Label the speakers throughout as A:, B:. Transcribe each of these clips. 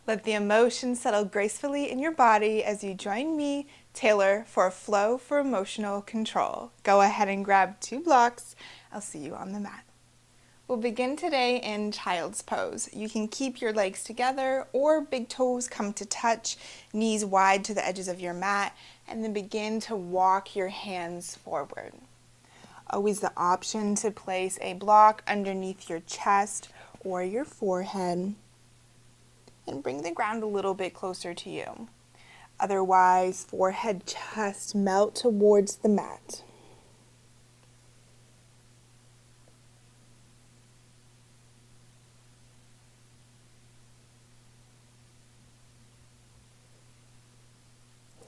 A: Let the emotions settle gracefully in your body as you join me, Taylor, for a flow for emotional control. Go ahead and grab 2 blocks. I'll see you on the mat. We'll begin today in child's pose. You can keep your legs together or big toes come to touch, knees wide to the edges of your mat, and then begin to walk your hands forward. Always the option to place a block underneath your chest or your forehead and bring the ground a little bit closer to you. Otherwise, forehead, chest melt towards the mat.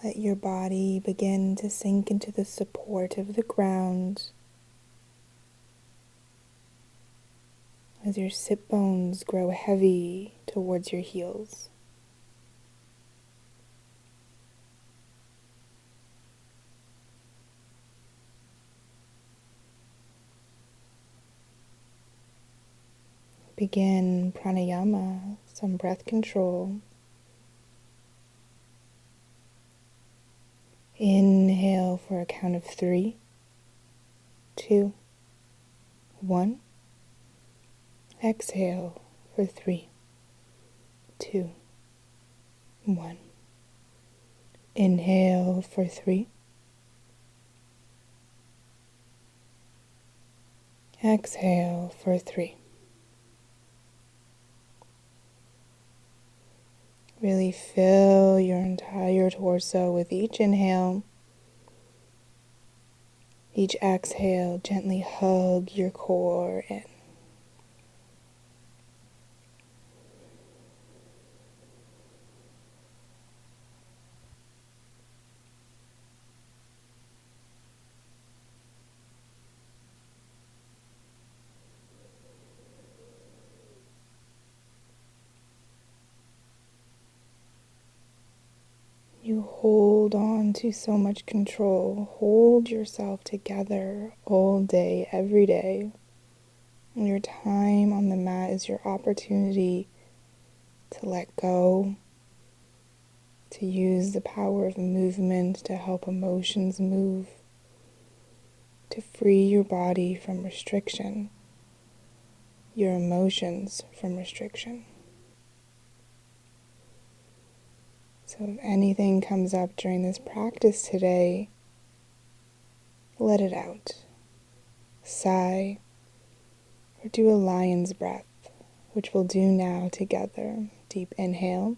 A: Let your body begin to sink into the support of the ground as your sit bones grow heavy towards your heels. Begin pranayama, some breath control. Inhale for a count of 3, 2, 1. Exhale for 3, 2, 1. Inhale for 3. Exhale for 3. Really fill your entire torso with each inhale. Each exhale, gently hug your core in. You hold on to so much control. Hold yourself together all day, every day. And your time on the mat is your opportunity to let go, to use the power of movement to help emotions move, to free your body from restriction, your emotions from restriction. So if anything comes up during this practice today, let it out. Sigh, or do a lion's breath, which we'll do now together. Deep inhale.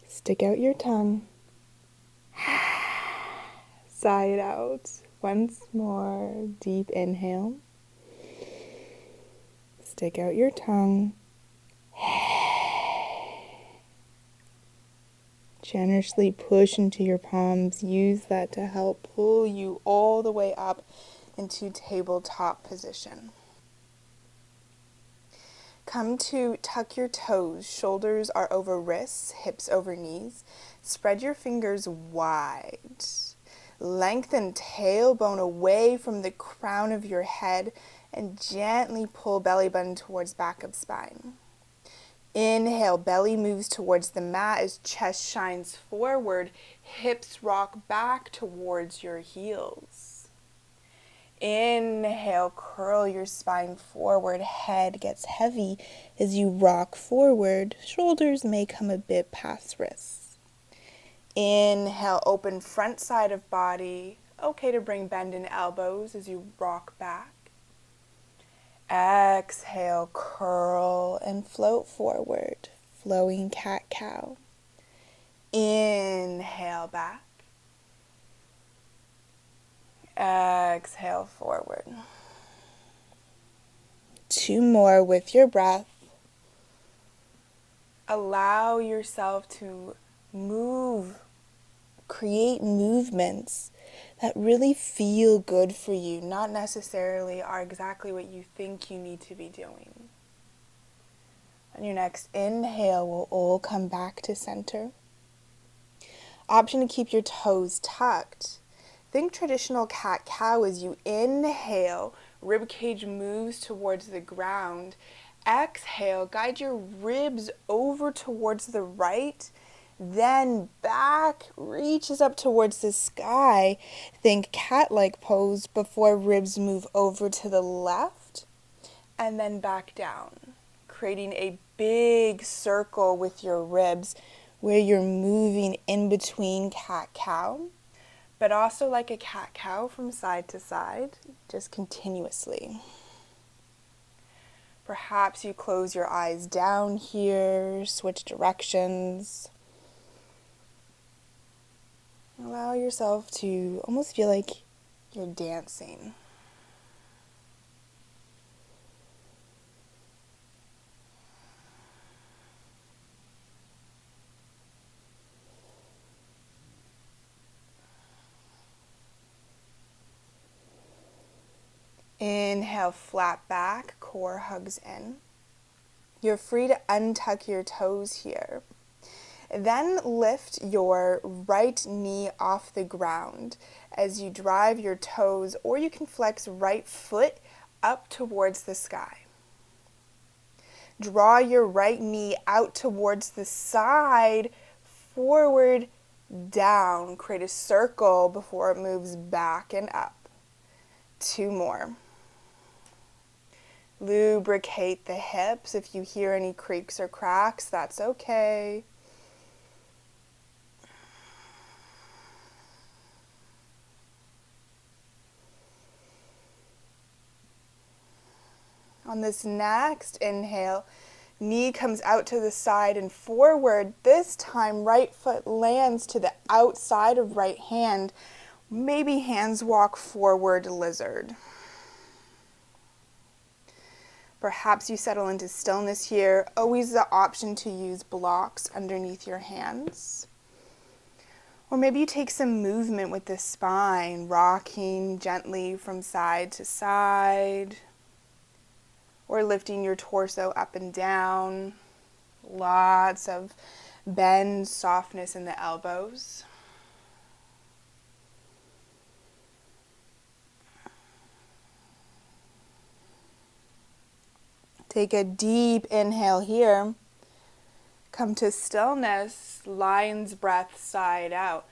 A: Stick out your tongue. Sigh it out. Once more. Deep inhale. Stick out your tongue. Generously push into your palms. Use that to help pull you all the way up into tabletop position. Come to tuck your toes. Shoulders are over wrists, hips over knees. Spread your fingers wide. Lengthen tailbone away from the crown of your head and gently pull belly button towards back of spine. Inhale, belly moves towards the mat as chest shines forward, hips rock back towards your heels. Inhale, curl your spine forward, head gets heavy as you rock forward, shoulders may come a bit past wrists. Inhale, open front side of body, okay to bring bend in elbows as you rock back. Exhale, curl and float forward, flowing cat-cow. Inhale back. Exhale forward. 2 more with your breath. Allow yourself to move, create movements that really feel good for you, not necessarily are exactly what you think you need to be doing. On your next inhale, we'll all come back to center. Option to keep your toes tucked. Think traditional cat-cow as you inhale, rib cage moves towards the ground. exhale, guide your ribs over towards the right, then back reaches up towards the sky. Think cat-like pose before ribs move over to the left and then back down, creating a big circle with your ribs where you're moving in between cat-cow, but also like a cat-cow from side to side, just continuously. Perhaps you close your eyes down here, switch directions. Allow yourself to almost feel like you're dancing. Inhale, flat back, core hugs in. You're free to untuck your toes here. Then lift your right knee off the ground as you drive your toes, or you can flex right foot up towards the sky. Draw your right knee out towards the side, forward, down. Create a circle before it moves back and up. 2 more. Lubricate the hips. If you hear any creaks or cracks, that's okay. On this next inhale, knee comes out to the side and forward. This time, right foot lands to the outside of right hand. Maybe hands walk forward, lizard. Perhaps you settle into stillness here. Always the option to use blocks underneath your hands. Or maybe you take some movement with the spine, rocking gently from side to side, or lifting your torso up and down. Lots of bend, softness in the elbows. Take a deep inhale here. Come to stillness, lion's breath, side out.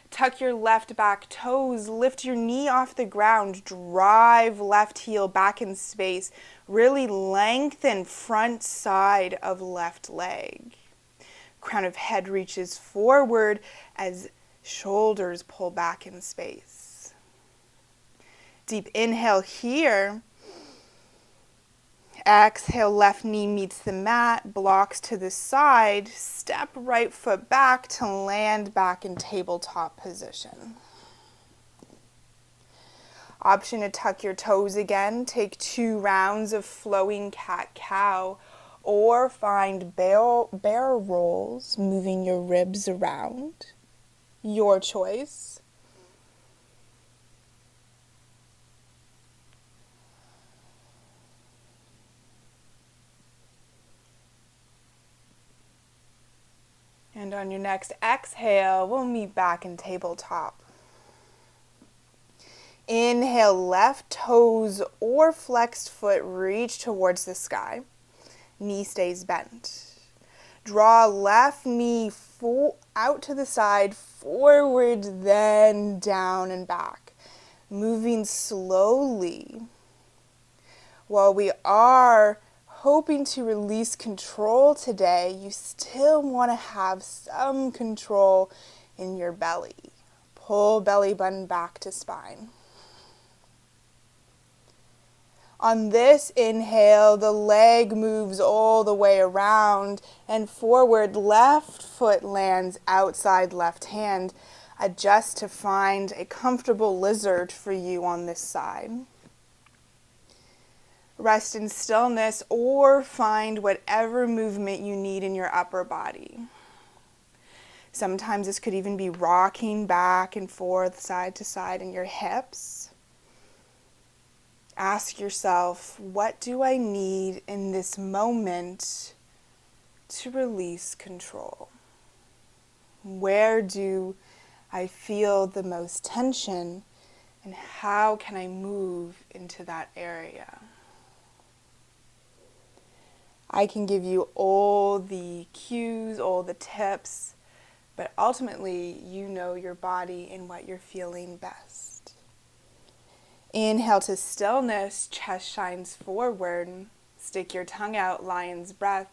A: Tuck your left back toes, lift your knee off the ground, drive left heel back in space. Really lengthen front side of left leg. Crown of head reaches forward as shoulders pull back in space. Deep inhale here. Exhale, left knee meets the mat, blocks to the side, step right foot back to land back in tabletop position. Option to tuck your toes again, take 2 rounds of flowing cat-cow, or find bear rolls, moving your ribs around. Your choice. And on your next exhale, we'll meet back in tabletop. Inhale, left toes or flexed foot reach towards the sky. Knee stays bent. Draw left knee out to the side, forward, then down and back. Moving slowly. While we are hoping to release control today, you still want to have some control in your belly. Pull belly button back to spine. On this inhale, the leg moves all the way around and forward. Left foot lands outside left hand. Adjust to find a comfortable lizard for you on this side. Rest in stillness or find whatever movement you need in your upper body. Sometimes this could even be rocking back and forth, side to side in your hips. Ask yourself, what do I need in this moment to release control? Where do I feel the most tension And how can I move into that area? I can give you all the cues, all the tips, but ultimately you know your body and what you're feeling best. Inhale to stillness, chest shines forward. Stick your tongue out, lion's breath.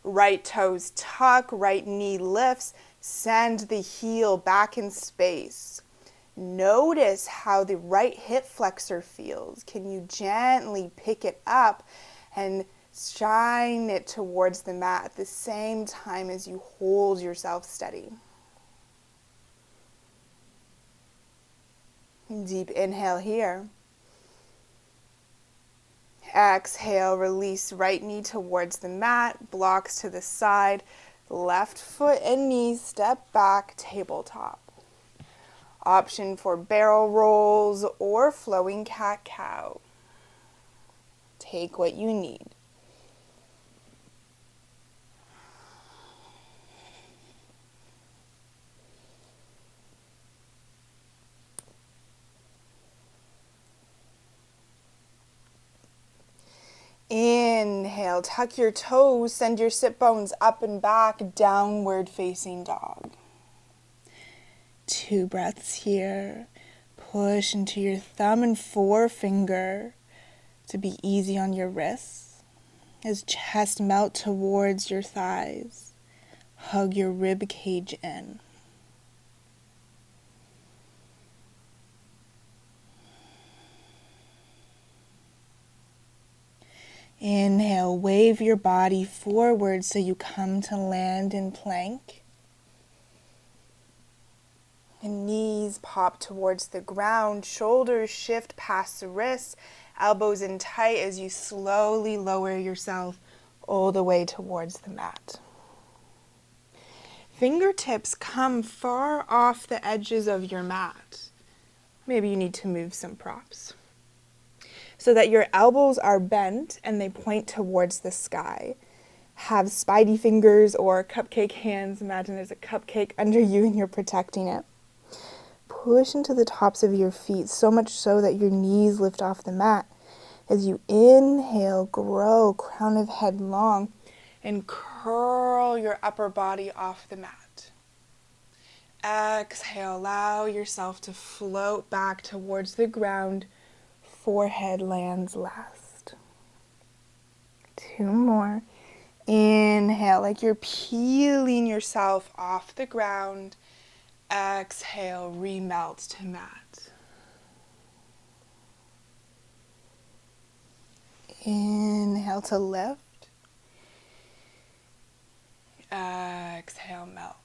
A: Right toes tuck, right knee lifts. Send the heel back in space. Notice how the right hip flexor feels. Can you gently pick it up and shine it towards the mat at the same time as you hold yourself steady? Deep inhale here. Exhale, release right knee towards the mat, blocks to the side, left foot and knee step back, tabletop. Option for barrel rolls or flowing cat-cow. Take what you need. Inhale, tuck your toes, send your sit bones up and back, downward facing dog. 2 breaths here. Push into your thumb and forefinger to be easy on your wrists as chest melt towards your thighs. Hug your rib cage in. Inhale, wave your body forward so you come to land in plank. And knees pop towards the ground, shoulders shift past the wrists, elbows in tight as you slowly lower yourself all the way towards the mat. Fingertips come far off the edges of your mat. Maybe you need to move some props, so that your elbows are bent and they point towards the sky. Have spidey fingers or cupcake hands. Imagine there's a cupcake under you and you're protecting it. Push into the tops of your feet, so much so that your knees lift off the mat. As you inhale, grow, crown of head long, and curl your upper body off the mat. Exhale, allow yourself to float back towards the ground. Forehead lands last. 2 more. Inhale, like you're peeling yourself off the ground. Exhale, remelt to mat. Inhale to lift. Exhale, melt.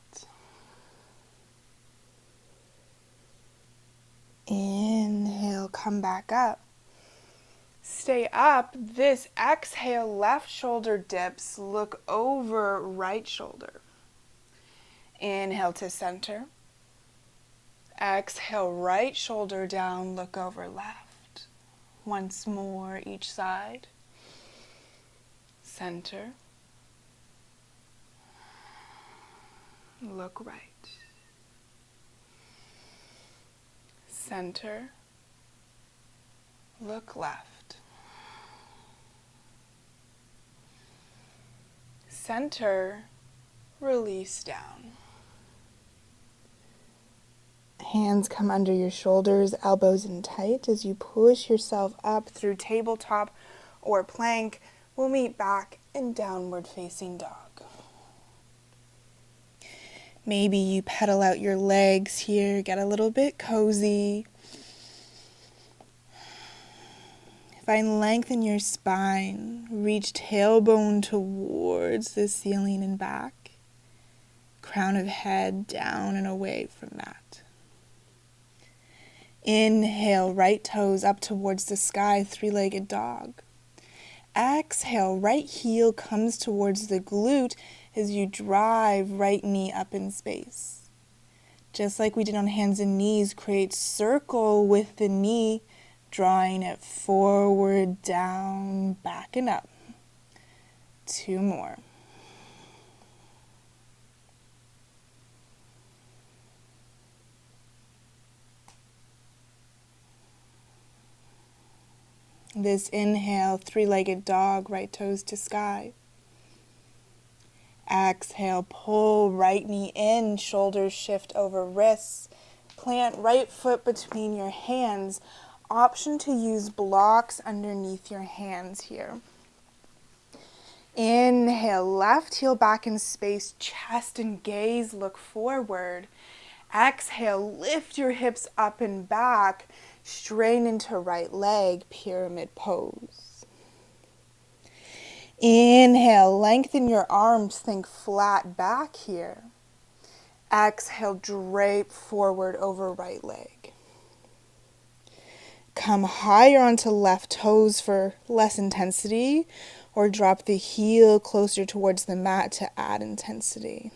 A: Inhale, come back up. Stay up. This exhale, left shoulder dips. Look over right shoulder. Inhale to center. Exhale, right shoulder down, look over left. Once more, each side. Center. Look right. Center. Look left. Center. Release down. Hands come under your shoulders, elbows in tight as you push yourself up through tabletop or plank. We'll meet back in downward facing dog. Maybe you pedal out your legs here, get a little bit cozy. Find length in your spine. Reach tailbone towards the ceiling and back. Crown of head down and away from mat. Inhale, right toes up towards the sky, 3-legged dog. Exhale, right heel comes towards the glute as you drive right knee up in space. Just like we did on hands and knees, create circle with the knee, drawing it forward, down, back and up. 2 more. This inhale, three-legged dog, right toes to sky. Exhale, pull right knee in, shoulders shift over wrists. Plant right foot between your hands. Option to use blocks underneath your hands here. Inhale, left heel back in space, chest and gaze, look forward. Exhale, lift your hips up and back, strain into right leg, pyramid pose. Inhale, lengthen your arms, think flat back here. Exhale, drape forward over right leg. Come higher onto left toes for less intensity, or drop the heel closer towards the mat to add intensity.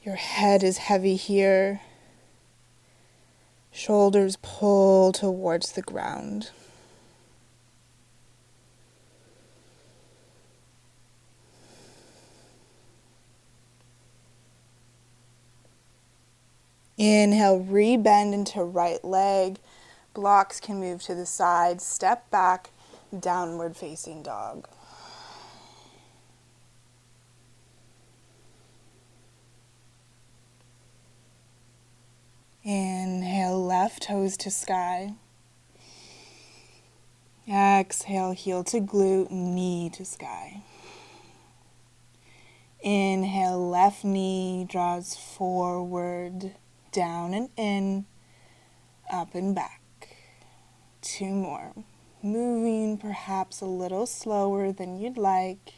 A: Your head is heavy here. Shoulders pull towards the ground. Inhale, rebend into right leg. Blocks can move to the side. Step back, downward facing dog. Inhale, left toes to sky. Exhale, heel to glute, knee to sky. Inhale, left knee draws forward, down and in, up and back. 2 more. Moving perhaps a little slower than you'd like.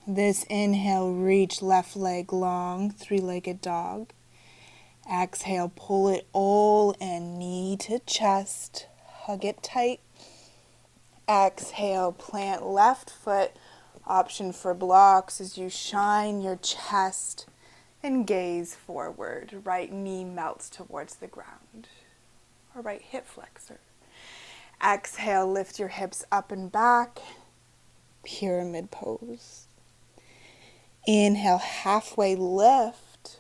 A: This inhale, reach left leg long, three-legged dog. Exhale, pull it all in, knee to chest. Hug it tight. Exhale, plant left foot. Option for blocks as you shine your chest and gaze forward. Right knee melts towards the ground, or right hip flexor. Exhale, lift your hips up and back. Pyramid pose. Inhale, halfway lift.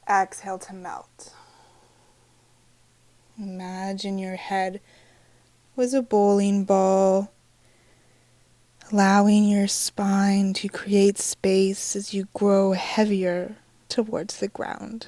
A: Exhale to melt. Imagine your head was a bowling ball, allowing your spine to create space as you grow heavier towards the ground.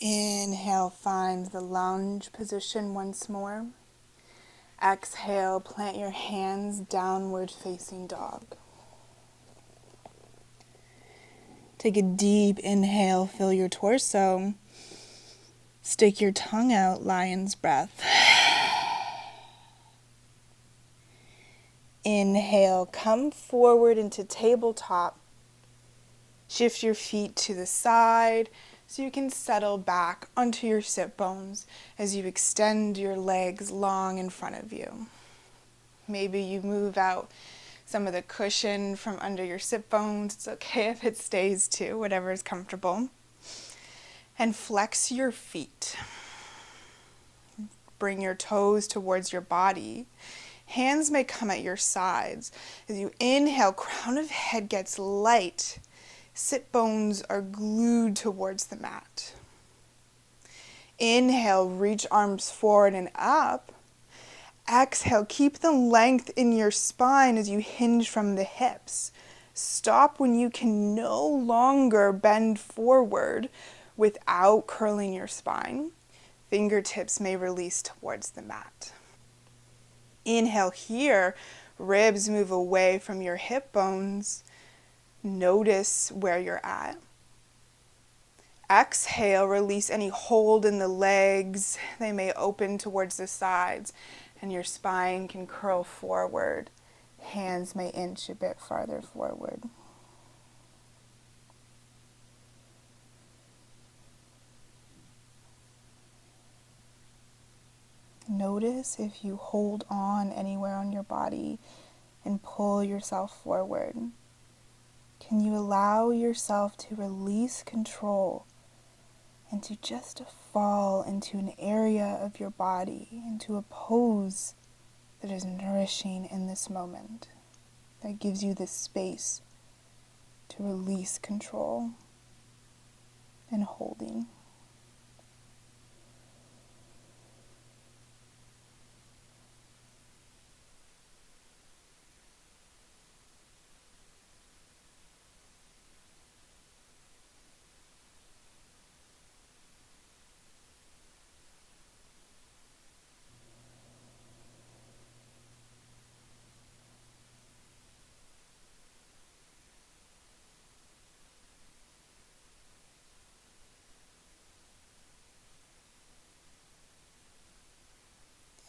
A: Inhale, find the lunge position once more. Exhale, plant your hands downward facing dog. Take a deep inhale, fill your torso. Stick your tongue out, lion's breath. Inhale, come forward into tabletop. Shift your feet to the side so you can settle back onto your sit bones as you extend your legs long in front of you. Maybe you move out some of the cushion from under your sit bones. It's okay if it stays too, whatever is comfortable. And flex your feet. Bring your toes towards your body. Hands may come at your sides. As you inhale, crown of head gets light. Sit bones are glued towards the mat. Inhale, reach arms forward and up. Exhale, keep the length in your spine as you hinge from the hips. Stop when you can no longer bend forward without curling your spine. Fingertips may release towards the mat. Inhale here, ribs move away from your hip bones. Notice where you're at. Exhale, release any hold in the legs. They may open towards the sides and your spine can curl forward. Hands may inch a bit farther forward. Notice if you hold on anywhere on your body and pull yourself forward. Can you allow yourself to release control and to just fall into an area of your body, into a pose that is nourishing in this moment, that gives you this space to release control and holding.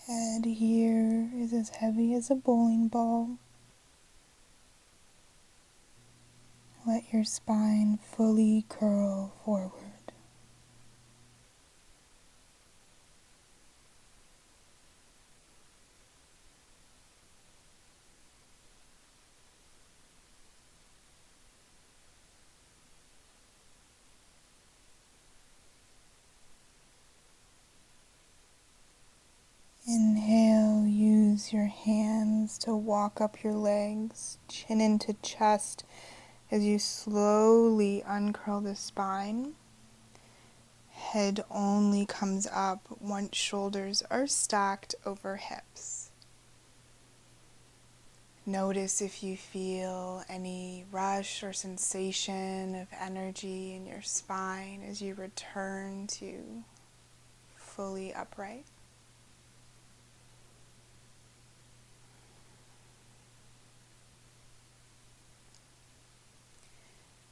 A: Head here is as heavy as a bowling ball. Let your spine fully curl forward. Inhale, use your hands to walk up your legs, chin into chest as you slowly uncurl the spine. Head only comes up once shoulders are stacked over hips. Notice if you feel any rush or sensation of energy in your spine as you return to fully upright.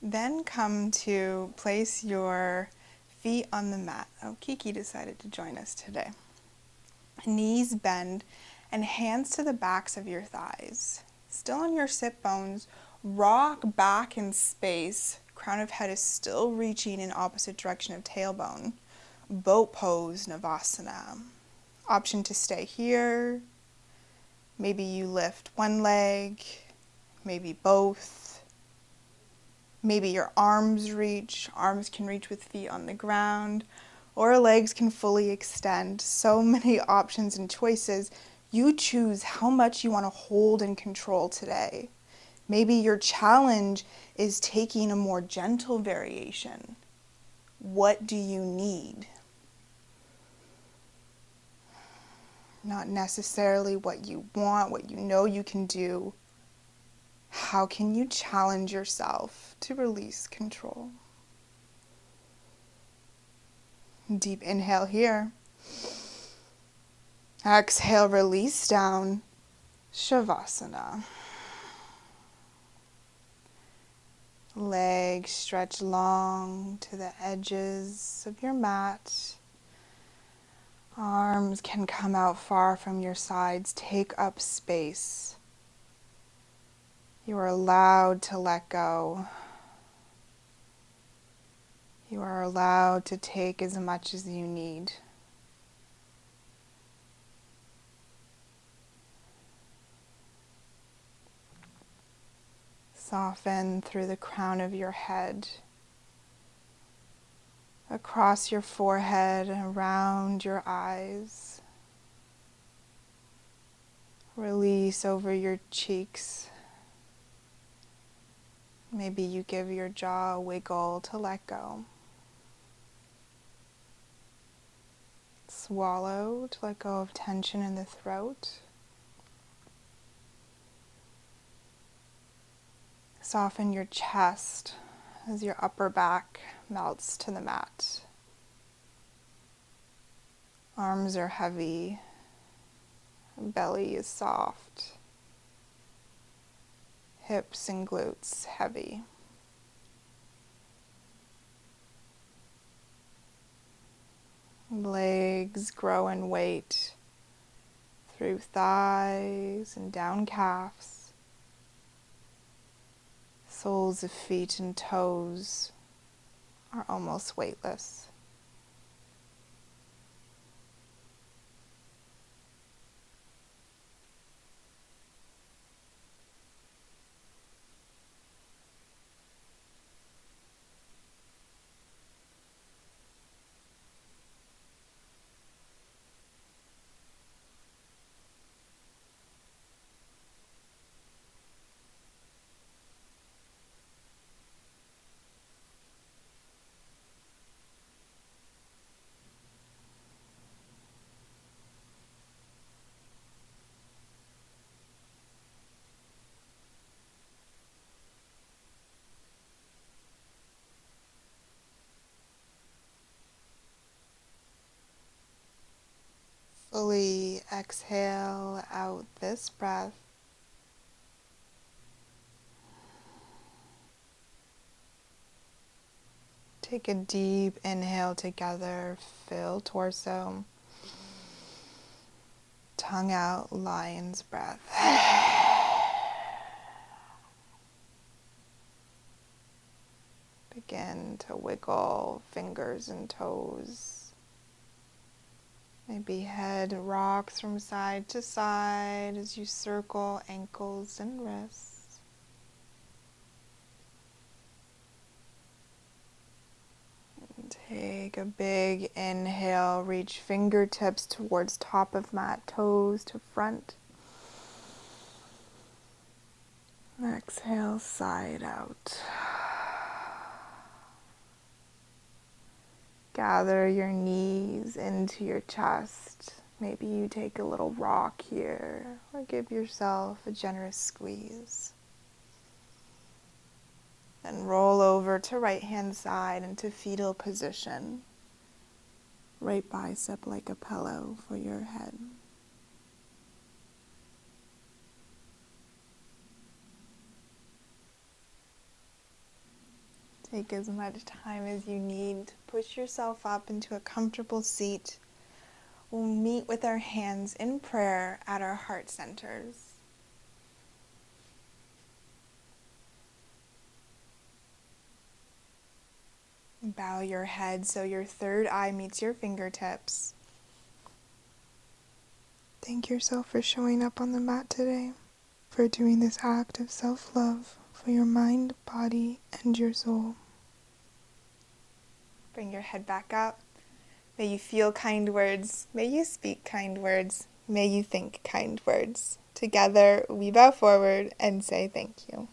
A: Then come to place your feet on the mat. Oh, Kiki decided to join us today. Knees bend and hands to the backs of your thighs. Still on your sit bones, rock back in space. Crown of head is still reaching in opposite direction of tailbone. Boat pose, Navasana. Option to stay here. Maybe you lift one leg, maybe both. Maybe your arms can reach with feet on the ground, or legs can fully extend. So many options and choices. You choose how much you want to hold and control today. Maybe your challenge is taking a more gentle variation. What do you need? Not necessarily what you want, what you know you can do. How can you challenge yourself to release control? Deep inhale here. Exhale, release down. Shavasana. Legs stretch long to the edges of your mat. Arms can come out far from your sides. Take up space. You are allowed to let go. You are allowed to take as much as you need. Soften through the crown of your head, across your forehead, around your eyes. Release over your cheeks. Maybe you give your jaw a wiggle to let go. Swallow to let go of tension in the throat. Soften your chest as your upper back melts to the mat. Arms are heavy. Belly is soft. Hips and glutes heavy. Legs grow in weight through thighs and down calves. Soles of feet and toes are almost weightless. exhale out this breath. Take a deep inhale together, fill torso. Tongue out, lion's breath. Begin to wiggle fingers and toes. Maybe head rocks from side to side as you circle ankles and wrists. Take a big inhale, reach fingertips towards top of mat, toes to front. Exhale, side out. Gather your knees into your chest. Maybe you take a little rock here, or give yourself a generous squeeze. Then roll over to right hand side into fetal position. Right bicep like a pillow for your head. Take as much time as you need to push yourself up into a comfortable seat. We'll meet with our hands in prayer at our heart centers. Bow your head so your third eye meets your fingertips. Thank yourself for showing up on the mat today, for doing this act of self-love for your mind, body, and your soul. Bring your head back up. May you feel kind words. May you speak kind words. May you think kind words. Together, we bow forward and say thank you.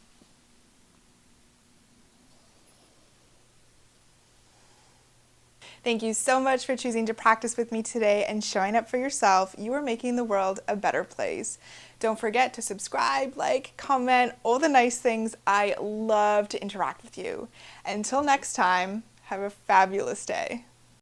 A: Thank you so much for choosing to practice with me today and showing up for yourself. You are making the world a better place. Don't forget to subscribe, like, comment, all the nice things. I love to interact with you. Until next time, have a fabulous day.